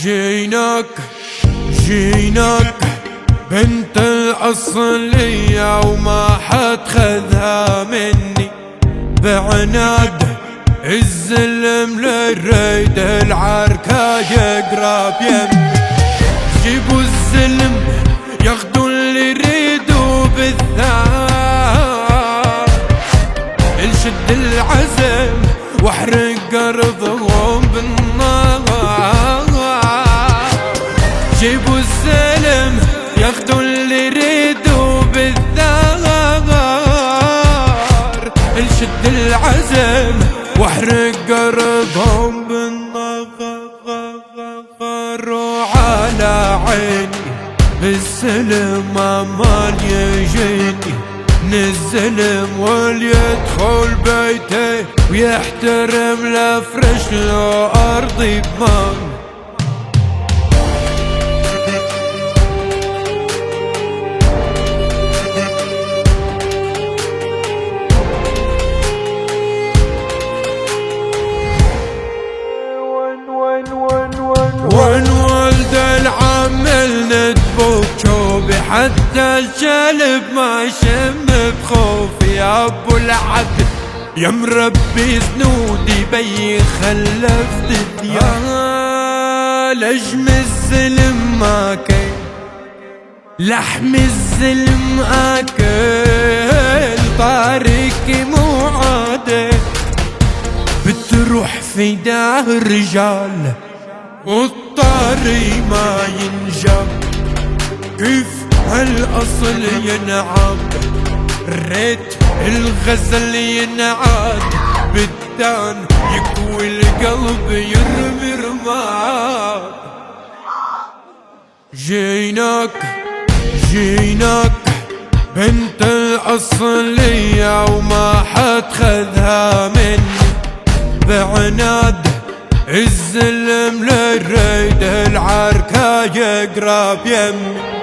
جيناك جيناك بنت الأصلية وما حد خذها مني بعناد الزلم للريد العركة يقرب يمي. جيبوا الزلم ياخدوا اللي يريدوا بالثار، الشد العزم واحرق ارضهم بالنار. جيبوا الزلم ياخدوا اللي يريدوا بالثار، الشد العزم واحرق ارضهم بالنار. وعلى عيني بالسلم امال يجيني الزلم واليدخل بيته ويحترم لفرش له ارضي بمان. وين ولد العمل ندبوك شوبي حتى الجلب ما يشم بخوفي. يا ابو العبد يا مربي زنودي بي خلفت الديار. لجم الزلم ماكل لحم الزلم اكل، طارق مو عادل بتروح في دار الرجال والطاري ما ينجب. كيف هالأصل ينعب ريت الغزل ينعاد بالدان يكوي القلب يرمي رماد. جيناك جيناك بنت الأصلية وما حد خذها مني بعناد الزلم للريد العركة يقرب يمي.